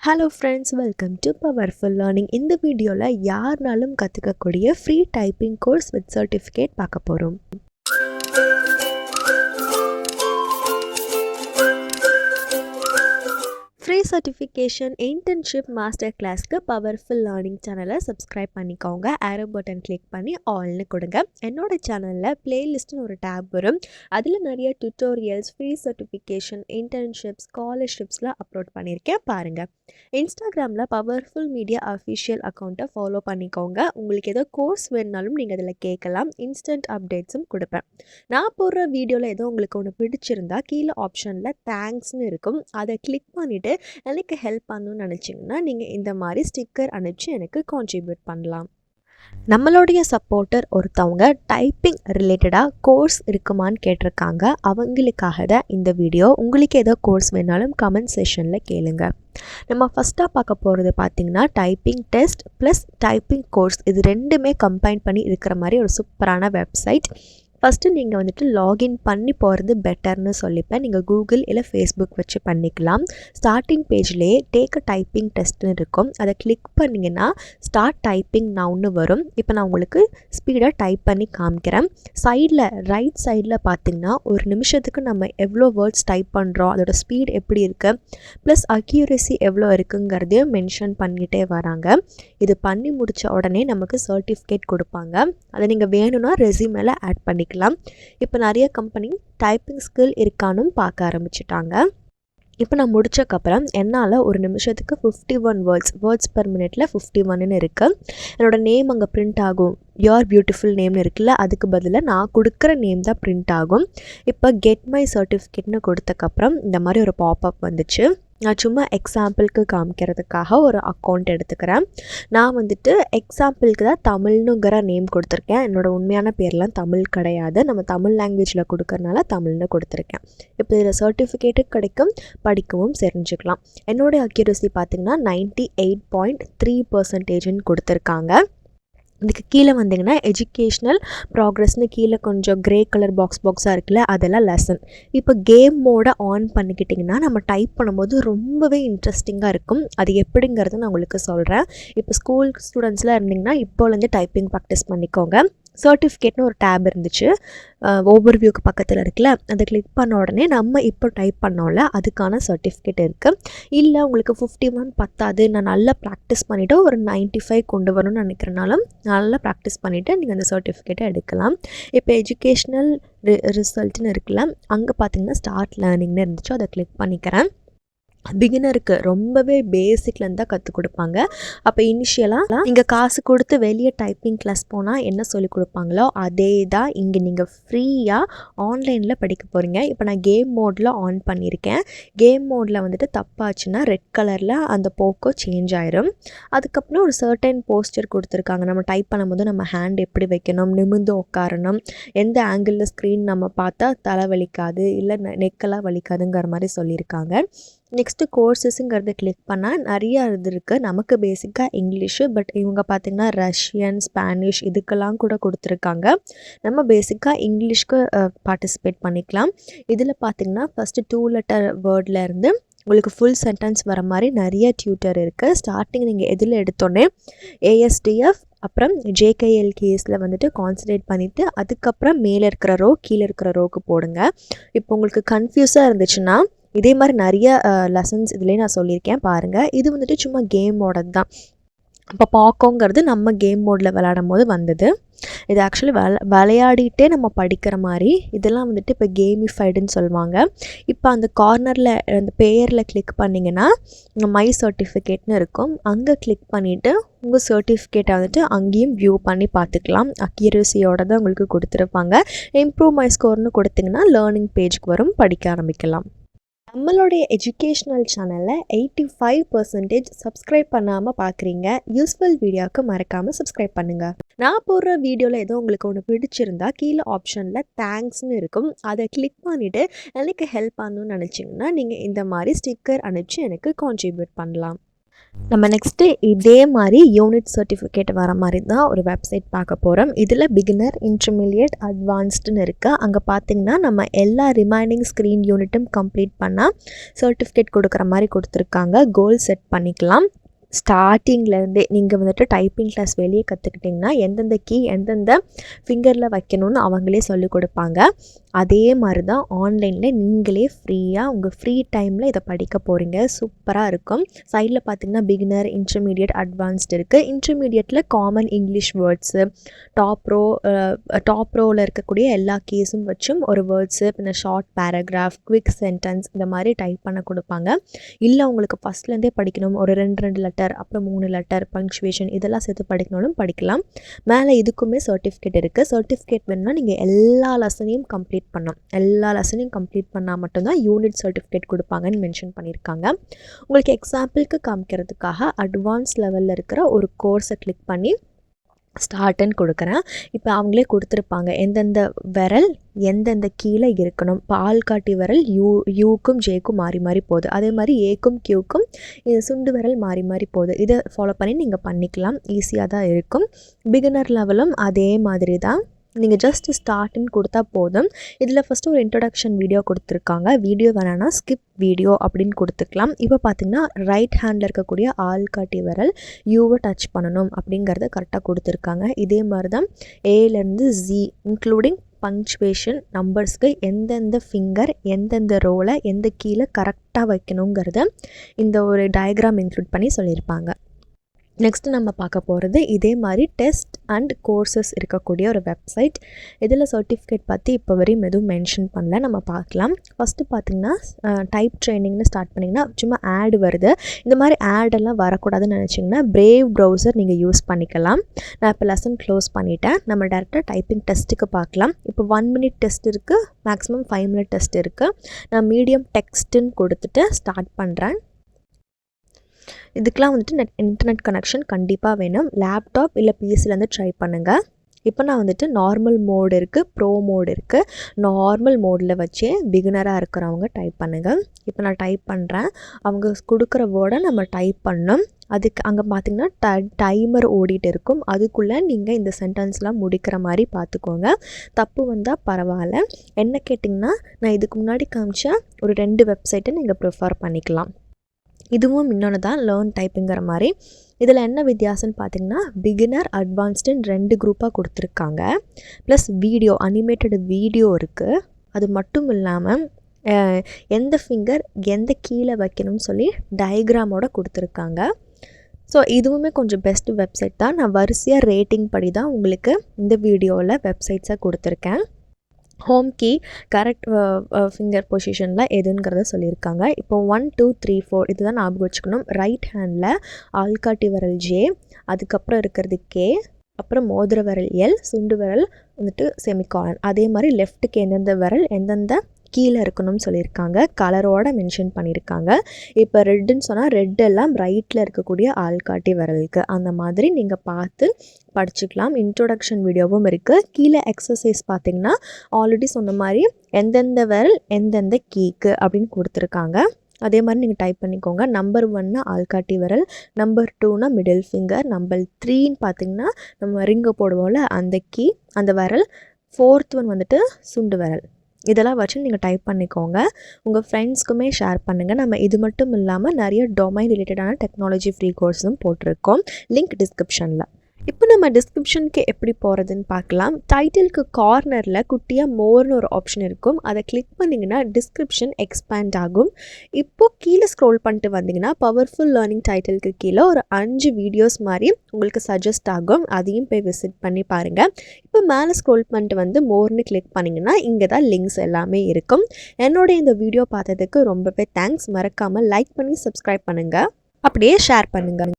Hello friends, welcome to powerful learning. இந்த வீடியோவில் யாருனாலும் கற்றுக்கக்கூடிய free typing course with certificate பார்க்க போகிறோம். ஃப்ரீ சர்டிஃபிகேஷன் இன்டர்ன்ஷிப் மாஸ்டர் கிளாஸ்க்கு பவர்ஃபுல் லேர்னிங் சேனலை சப்ஸ்கிரைப் பண்ணிக்கோங்க. ஆரோ பட்டன் கிளிக் பண்ணி ஆல்னு கொடுங்க. என்னோடய சேனலில் பிளேலிஸ்ட்னு ஒரு டேப் வரும். அதில் நிறைய டியூட்டோரியல்ஸ், ஃப்ரீ சர்டிஃபிகேஷன், இன்டர்ன்ஷிப்ஸ், ஸ்காலர்ஷிப்ஸ்லாம் அப்லோட் பண்ணியிருக்கேன், பாருங்கள். இன்ஸ்டாகிராமில் பவர்ஃபுல் மீடியா அஃபிஷியல் அக்கௌண்ட்டை ஃபாலோ பண்ணிக்கோங்க. உங்களுக்கு ஏதோ கோர்ஸ் வேணுனாலும் நீங்கள் அதில் கேட்கலாம். இன்ஸ்டன்ட் அப்டேட்ஸும் கொடுப்பேன். நான் போடுற வீடியோவில் ஏதோ உங்களுக்கு ஒன்று பிடிச்சிருந்தா கீழே ஆப்ஷனில் தேங்க்ஸ்னு இருக்கும். அதை கிளிக் பண்ணிவிட்டு எனக்கு ஹெல்ப் பண்ணணும்னு நினச்சிங்கன்னா நீங்கள் இந்த மாதிரி ஸ்டிக்கர் அனுப்பிச்சு எனக்கு கான்ட்ரிபியூட் பண்ணலாம். நம்மளுடைய சப்போர்ட்டர் ஒருத்தவங்க டைப்பிங் ரிலேட்டடாக கோர்ஸ் இருக்குமான்னு கேட்டிருக்காங்க. அவங்களுக்காக தான் இந்த வீடியோ. உங்களுக்கு ஏதோ கோர்ஸ் வேணாலும் கமெண்ட் செஷனில் கேளுங்க. நம்ம ஃபஸ்ட்டாக பார்க்க போகிறது பார்த்திங்கன்னா typing test plus typing course, இது ரெண்டுமே கம்பைன் பண்ணி இருக்கிற மாதிரி ஒரு சூப்பரான வெப்சைட். ஃபஸ்ட்டு நீங்கள் வந்துட்டு லாகின் பண்ணி போகிறது பெட்டர்னு சொல்லிப்பேன். நீங்கள் கூகுள் இல்லை ஃபேஸ்புக் வச்சு பண்ணிக்கலாம். ஸ்டார்டிங் பேஜ்லேயே டேக் அ டைப்பிங் டெஸ்ட்னு இருக்கும். அதை கிளிக் பண்ணிங்கன்னா ஸ்டார்ட் டைப்பிங் நவுன்னு வரும். இப்போ நான் உங்களுக்கு ஸ்பீடாக டைப் பண்ணி காமிக்கிறேன். சைடில் ரைட் சைடில் பார்த்திங்கன்னா ஒரு நிமிஷத்துக்கு நம்ம எவ்வளோ வேர்ட்ஸ் டைப் பண்ணுறோம், அதோட ஸ்பீட் எப்படி இருக்குது, ப்ளஸ் அக்யூரசி எவ்வளோ இருக்குங்கிறதையும் மென்ஷன் பண்ணிகிட்டே வராங்க. இது பண்ணி முடித்த உடனே நமக்கு சர்டிஃபிகேட் கொடுப்பாங்க. அதை நீங்கள் வேணும்னா ரெஸ்யூமேல ஆட் பண்ணி. இப்போ நிறைய கம்பெனி டைப்பிங் ஸ்கில் இருக்கான்னு பார்க்க ஆரம்பிச்சிட்டாங்க. இப்போ நான் முடிச்சக்கப்புறம் என்னால் ஒரு நிமிஷத்துக்கு 51 வேர்ட்ஸ் பெர் மினிட்ல 51ன்னு இருக்குது. என்னோடய நேம் அங்கே பிரிண்ட் ஆகும். யோர் பியூட்டிஃபுல் நேம்னு இருக்குல்ல, அதுக்கு பதிலாக நான் கொடுக்குற நேம் தான் பிரிண்ட் ஆகும். இப்போ கெட் மை சர்டிஃபிகேட்னு கொடுத்தக்கப்புறம் இந்த மாதிரி ஒரு பாப்அப் வந்துச்சு. நான் சும்மா எக்ஸாம்பிளுக்கு காமிக்கிறதுக்காக ஒரு அக்கௌண்ட் எடுத்துக்கிறேன். நான் வந்துட்டு எக்ஸாம்பிளுக்கு தான் தமிழ்னுங்கிற நேம் கொடுத்துருக்கேன். என்னோடய உண்மையான பேர்லாம் தமிழ் கிடையாது. நம்ம தமிழ் லாங்குவேஜில் கொடுக்கறனால தமிழ்னு கொடுத்துருக்கேன். இப்போ இதில் சர்டிஃபிகேட்டும் கிடைக்கும், படிக்கவும் தெரிஞ்சுக்கலாம். என்னோடய அக்யூரசி பார்த்திங்கன்னா 98.3% கொடுத்துருக்காங்க. இதுக்கு கீழே வந்திங்கன்னா எஜுகேஷ்னல் ப்ராக்ரஸ்னு கீழே கொஞ்சம் க்ரே கலர் பாக்ஸாக இருக்குல்ல, அதெல்லாம் லெசன். இப்போ கேம் மோடை ஆன் பண்ணிக்கிட்டிங்கன்னா நம்ம டைப் பண்ணும்போது ரொம்பவே இன்ட்ரெஸ்டிங்காக இருக்கும். அது எப்படிங்கிறத நான் உங்களுக்கு சொல்கிறேன். இப்போ ஸ்கூல் ஸ்டூடெண்ட்ஸ்லாம் இருந்திங்கன்னா இப்போலேருந்து டைப்பிங் ப்ராக்டிஸ் பண்ணிக்கோங்க. சர்டிஃபிகேட்னு ஒரு டேப் இருந்துச்சு, ஓவர்வியூக்கு பக்கத்தில் இருக்குல்ல, அதை கிளிக் பண்ண உடனே நம்ம இப்போ டைப் பண்ணோம்ல அதுக்கான சர்டிஃபிகேட் இருக்குது. இல்லை உங்களுக்கு 51 பத்தாது, நான் நல்லா ப்ராக்டிஸ் பண்ணிவிட்டு ஒரு 95 கொண்டு வரணும்னு நினைக்கிறனாலும் நல்லா ப்ராக்டிஸ் பண்ணிவிட்டு நீங்கள் அந்த சர்டிஃபிகேட்டை எடுக்கலாம். இப்போ எஜுகேஷ்னல் ரிசல்ட்னு இருக்குல்ல, அங்கே பார்த்தீங்கன்னா ஸ்டார்ட் லேர்னிங்னு இருந்துச்சு, அதை கிளிக் பண்ணிக்கிறேன். பிகினருக்கு ரொம்பவே பேசிக்லேருந்து தான் கற்றுக் கொடுப்பாங்க. அப்போ இனிஷியலாக நீங்கள் காசு கொடுத்து வெளியே டைப்பிங் கிளாஸ் போனால் என்ன சொல்லிக் கொடுப்பாங்களோ அதே தான் இங்கே நீங்கள் ஃப்ரீயாக ஆன்லைனில் படிக்க போகிறீங்க. இப்போ நான் கேம் மோடில் ஆன் பண்ணியிருக்கேன். கேம் மோடில் வந்துட்டு தப்பாச்சுன்னா ரெட் கலரில் அந்த போக்கோ சேஞ்ச் ஆயிரும். அதுக்கப்புறம் ஒரு சர்டன் போஸ்டர் கொடுத்துருக்காங்க. நம்ம டைப் பண்ணும்போது நம்ம ஹேண்ட் எப்படி வைக்கணும், நிமிர்ந்து உட்காரணும், எந்த ஆங்கிளில் ஸ்க்ரீன் நம்ம பார்த்தா தலை வலிக்காது இல்லை நெக்கெல்லாம் வலிக்காதுங்கிற மாதிரி சொல்லியிருக்காங்க. நெக்ஸ்ட்டு கோர்சஸ்ங்கிறத கிளிக் பண்ணால் நிறையா இது இருக்குது. நமக்கு பேசிக்காக இங்கிலீஷு, பட் இவங்க பார்த்திங்கன்னா ரஷ்யன், ஸ்பானிஷ் இதுக்கெல்லாம் கூட கொடுத்துருக்காங்க. நம்ம பேசிக்காக இங்கிலீஷ்க்கு பார்ட்டிசிபேட் பண்ணிக்கலாம். இதில் பார்த்திங்கன்னா ஃபஸ்ட்டு 2 லெட்டர் வேர்ட்லேருந்து உங்களுக்கு ஃபுல் சென்டென்ஸ் வர மாதிரி நிறைய டியூட்டர் இருக்குது. ஸ்டார்டிங் நீங்கள் எதில் எடுத்தோன்னே ஏஎஸ்டிஎஃப் அப்புறம் ஜேகேஎல்கேஎஸில் வந்துட்டு கான்சன்ட்ரேட் பண்ணிவிட்டு அதுக்கப்புறம் மேலே இருக்கிற ரோ கீழே இருக்கிற ரோக்கு போடுங்க. இப்போ உங்களுக்கு கன்ஃபியூஸாக இருந்துச்சுன்னா இதே மாதிரி நிறைய லெசன்ஸ் இதுலேயே நான் சொல்லியிருக்கேன், பாருங்கள். இது வந்துட்டு சும்மா கேமோட தான். இப்போ பாக்கோங்கிறது நம்ம கேம் மோடில் விளையாடும் போது வந்தது. இது ஆக்சுவலி விளையாடிட்டே நம்ம படிக்கிற மாதிரி. இதெல்லாம் வந்துட்டு இப்போ கேமிஃபைடுன்னு சொல்லுவாங்க. இப்போ அந்த கார்னரில் அந்த பேரில் கிளிக் பண்ணிங்கன்னா மை சர்டிஃபிகேட்னு இருக்கும். அங்கே கிளிக் பண்ணிவிட்டு உங்கள் சர்டிஃபிகேட்டை வந்துட்டு அங்கேயும் வியூ பண்ணி பார்த்துக்கலாம். அக்யூரசியோட தான் உங்களுக்கு கொடுத்துருப்பாங்க. இம்ப்ரூவ் மை ஸ்கோர்னு கொடுத்திங்கன்னா லேர்னிங் பேஜ்க்கு வரும், படிக்க ஆரம்பிக்கலாம். நம்மளுடைய எஜுகேஷ்னல் சேனலில் 85% சப்ஸ்கிரைப் பண்ணாமல் பார்க்குறீங்க. யூஸ்ஃபுல் வீடியோவுக்கு மறக்காமல் சப்ஸ்கிரைப் பண்ணுங்கள். நான் போடுற வீடியோவில் ஏதோ உங்களுக்கு ஒன்று பிடிச்சிருந்தா கீழே ஆப்ஷனில் தேங்க்ஸ்னு இருக்கும். அதை கிளிக் பண்ணிவிட்டு எனக்கு ஹெல்ப் பண்ணணும்னு நினச்சிங்கன்னா நீங்கள் இந்த மாதிரி ஸ்டிக்கர் அனுப்பிச்சு எனக்கு கான்ட்ரிபியூட் பண்ணலாம். நம்ம நெக்ஸ்ட்டு இதே மாதிரி யூனிட் சர்டிஃபிகேட் வர மாதிரி தான் ஒரு வெப்சைட் பார்க்க போகிறோம். இதில் பிகினர், இன்டர்மீடியேட், அட்வான்ஸ்டுன்னு இருக்குது. அங்கே பார்த்திங்கன்னா நம்ம எல்லா ரிமைனிங் ஸ்க்ரீன் யூனிட்டும் கம்ப்ளீட் பண்ணால் சர்டிஃபிகேட் கொடுக்குற மாதிரி கொடுத்துருக்காங்க. கோல் செட் பண்ணிக்கலாம். ஸ்டார்டிங்லேருந்தே நீங்கள் வந்துட்டு டைப்பிங் கிளாஸ் வெளியே கற்றுக்கிட்டிங்கன்னா எந்தெந்த கீ எந்தெந்த ஃபிங்கரில் வைக்கணும்னு அவங்களே சொல்லிக் கொடுப்பாங்க. அதே மாதிரி தான் ஆன்லைனில் நீங்களே ஃப்ரீயாக உங்கள் ஃப்ரீ டைமில் இதை படிக்க போகிறீங்க. சூப்பராக இருக்கும். சைடில் பார்த்திங்கன்னா பிகினர், இன்டர்மீடியேட், அட்வான்ஸ்டு இருக்குது. இன்டர்மீடியேட்டில் காமன் இங்கிலீஷ் வேர்ட்ஸு, டாப் ரோவில் இருக்கக்கூடிய எல்லா கீஸும் வச்சும் ஒரு வேர்ட்ஸு, பின்ன ஷார்ட் பேராகிராஃப், குவிக் சென்டென்ஸ் இந்த மாதிரி டைப் பண்ண கொடுப்பாங்க. இல்லை உங்களுக்கு ஃபஸ்ட்லேருந்தே படிக்கணும், ஒரு 2 லெட்டர் அப்புறம் 3 லெட்டர், பங்க்சுவேஷன் இதெல்லாம் சேர்த்து படிக்கணும்னு படிக்கலாம். மேலே இதுக்குமே சர்டிஃபிகேட் இருக்குது. சர்டிஃபிகேட் வேணும்னா நீங்கள் எல்லா லெசனையும் கம்ப்ளீட் பண்ணணும். எல்லா லெசனையும் கம்ப்ளீட் பண்ணால் மட்டும்தான் யூனிட் சர்டிஃபிகேட் கொடுப்பாங்கன்னு மென்ஷன் பண்ணியிருக்காங்க. உங்களுக்கு எக்ஸாம்பிளுக்கு காமிக்கிறதுக்காக அட்வான்ஸ் லெவலில் இருக்கிற ஒரு கோர்ஸை கிளிக் பண்ணி ஸ்டார்ட்டுன்னு கொடுக்குறேன். இப்போ அவங்களே கொடுத்துருப்பாங்க எந்தெந்த விரல் எந்தெந்த கீழே இருக்கணும். இப்போ ஆள்காட்டி விரல் யூக்கும் ஜேக்கும் மாறி மாறி போகுது. அதே மாதிரி ஏக்கும் கியூக்கும் சுண்டு விரல் மாறி மாறி போகுது. இதை ஃபாலோ பண்ணி நீங்கள் பண்ணிக்கலாம். ஈஸியாக தான் இருக்கும். பிகினர் லெவலும் அதே மாதிரி தான். நீங்கள் ஜஸ்ட் ஸ்டார்ட்னு கொடுத்தா போதும். இதில் ஃபஸ்ட்டு ஒரு இன்ட்ரடக்ஷன் வீடியோ கொடுத்துருக்காங்க. வீடியோ வேணான்னா ஸ்கிப் வீடியோ அப்படின்னு கொடுத்துக்கலாம். இப்போ பார்த்திங்கன்னா ரைட் ஹேண்டில் இருக்கக்கூடிய ஆள்காட்டி விரல் யூவை டச் பண்ணணும் அப்படிங்கிறத கரெக்டாக கொடுத்துருக்காங்க. இதே மாதிரி தான் ஏலேருந்து ஜி இன்க்ளூடிங் பங்க்சுவேஷன் நம்பர்ஸ்க்கு எந்தெந்த ஃபிங்கர் எந்தெந்த ரோலை எந்த கீழே கரெக்டாக வைக்கணுங்கிறத இந்த ஒரு டயக்ராம் இன்க்ளூட் பண்ணி சொல்லியிருப்பாங்க. நெக்ஸ்ட்டு நம்ம பார்க்க போகிறது இதே மாதிரி டெஸ்ட் அண்ட் கோர்சஸ் இருக்கக்கூடிய ஒரு வெப்சைட். இதில் சர்டிஃபிகேட் பற்றி இப்போ வரையும் எதுவும் மென்ஷன் பண்ணல. நம்ம பார்க்கலாம். ஃபஸ்ட்டு பார்த்திங்கன்னா டைப் ட்ரைனிங்னு ஸ்டார்ட் பண்ணிங்கன்னா சும்மா ஆட் வருது. இந்த மாதிரி ஆடெல்லாம் வரக்கூடாதுன்னு நினச்சிங்கன்னா பிரேவ் ப்ரௌசர் நீங்கள் யூஸ் பண்ணிக்கலாம். நான் இப்போ லெசன் க்ளோஸ் பண்ணிவிட்டேன். நம்ம டேரெக்டாக டைப்பிங் டெஸ்ட்டுக்கு பார்க்கலாம். இப்போ 1 மினிட் டெஸ்ட் இருக்குது, மேக்ஸிமம் 5 மினிட் டெஸ்ட் இருக்குது. நான் மீடியம் டெக்ஸ்ட்டுன்னு கொடுத்துட்டு ஸ்டார்ட் பண்ணுறேன். இதுக்கெலாம் வந்துட்டு இன்டர்நெட் கனெக்ஷன் கண்டிப்பாக வேணும். லேப்டாப் இல்லை பிஎஸ்சிலேருந்து ட்ரை பண்ணுங்கள். இப்போ நான் வந்துட்டு நார்மல் மோடு இருக்குது, ப்ரோ மோடு இருக்குது. நார்மல் மோடில் வச்சே பிகினராக இருக்கிறவங்க டைப் பண்ணுங்கள். இப்போ நான் டைப் பண்ணுறேன். அவங்க கொடுக்குற வேர்டை நம்ம டைப் பண்ணணும். அதுக்கு அங்கே பார்த்திங்கன்னா டைமர் ஓடிட்டு இருக்கும். அதுக்குள்ளே நீங்கள் இந்த சென்டென்ஸ்லாம் முடிக்கிற மாதிரி பார்த்துக்கோங்க. தப்பு வந்தால் பரவாயில்ல. என்ன கேட்டிங்கன்னா நான் இதுக்கு முன்னாடி காமிச்ச ஒரு 2 வெப்சைட்டை நீங்கள் ப்ரிஃபர் பண்ணிக்கலாம். இதுவும் இன்னொன்று தான் லேர்ன் டைப்புங்கிற மாதிரி. இதில் என்ன வித்தியாசம்னு பார்த்திங்கன்னா பிகினர், அட்வான்ஸ்டுன்னு 2 குரூப்பாக கொடுத்துருக்காங்க. ப்ளஸ் வீடியோ, அனிமேட்டட் வீடியோ இருக்குது. அது மட்டும் இல்லாமல் எந்த ஃபிங்கர் எந்த கீழே வைக்கணும்னு சொல்லி டயக்ராமோடு கொடுத்துருக்காங்க. ஸோ இதுவுமே கொஞ்சம் பெஸ்ட் வெப்சைட் தான். நான் வரிசையாக ரேட்டிங் படி தான் உங்களுக்கு இந்த வீடியோவில் வெப்சைட்ஸை கொடுத்துருக்கேன். ஹோம் கீ கரெக்ட் ஃபிங்கர் பொசிஷனில் எதுங்கிறத சொல்லியிருக்காங்க. இப்போ 1 2 3 4 இதுதான் ஞாபகம் வச்சுக்கணும். ரைட் ஹேண்டில் ஆள்காட்டி விரல் ஜே, அதுக்கப்புறம் இருக்கிறது கே, அப்புறம் மோதிர விரல் எல், சுண்டு விரல் வந்துட்டு செமிகாலன். அதே மாதிரி லெஃப்ட்டுக்கு எந்தெந்த விரல் எந்தெந்த கீழே இருக்கணும்னு சொல்லியிருக்காங்க. கலரோடு மென்ஷன் பண்ணியிருக்காங்க. இப்போ ரெட்டுன்னு சொன்னால் ரெட் எல்லாம் ரைட்டில் இருக்கக்கூடிய ஆள்காட்டி விரலுக்கு. அந்த மாதிரி நீங்கள் பார்த்து படிச்சுக்கலாம். இன்ட்ரோடக்ஷன் வீடியோவும் இருக்குது. கீழே எக்ஸசைஸ் பார்த்திங்கன்னா ஆல்ரெடி சொன்ன மாதிரி எந்தெந்த விரல் எந்தெந்த கீக்கு அப்படின்னு கொடுத்துருக்காங்க. அதே மாதிரி நீங்கள் டைப் பண்ணிக்கோங்க. நம்பர் 1 ஆள்காட்டி விரல், நம்பர் 2 மிடில் ஃபிங்கர், நம்பர் 3 பார்த்திங்கன்னா நம்ம ரிங்கு போடுவோம்ல அந்த கீ அந்த விரல், 4th ஒன் வந்துட்டு சுண்டு விரல். இதெல்லாம் வச்சு நீங்கள் டைப் பண்ணிக்கோங்க. உங்கள் ஃப்ரெண்ட்ஸ்க்குமே ஷேர் பண்ணுங்கள். நம்ம இது மட்டும் இல்லாமல் நிறைய டொமைன் ரிலேட்டடான டெக்னாலஜி ஃப்ரீ கோர்ஸும் போட்டிருக்கோம். லிங்க் டிஸ்கிரிப்ஷனில். இப்போ நம்ம டிஸ்கிரிப்ஷனுக்கு எப்படி போகிறதுன்னு பார்க்கலாம். டைட்டிலுக்கு கார்னரில் குட்டியாக மோர்னு ஒரு ஆப்ஷன் இருக்கும். அதை கிளிக் பண்ணிங்கன்னா டிஸ்கிரிப்ஷன் எக்ஸ்பேண்ட் ஆகும். இப்போது கீழே ஸ்க்ரோல் பண்ணிட்டு வந்தீங்கன்னா பவர்ஃபுல் லேர்னிங் டைட்டிலுக்கு கீழே ஒரு 5 வீடியோஸ் மாதிரி உங்களுக்கு சஜஸ்ட் ஆகும். அதையும் போய் விசிட் பண்ணி பாருங்கள். இப்போ மேலே ஸ்க்ரோல் பண்ணிட்டு வந்து மோர்னு கிளிக் பண்ணிங்கன்னா இங்கே தான் லிங்க்ஸ் எல்லாமே இருக்கும். என்னோட இந்த வீடியோ பார்த்ததுக்கு ரொம்பவே தேங்க்ஸ். மறக்காமல் லைக் பண்ணி சப்ஸ்கிரைப் பண்ணுங்கள், அப்படியே ஷேர் பண்ணுங்கள்.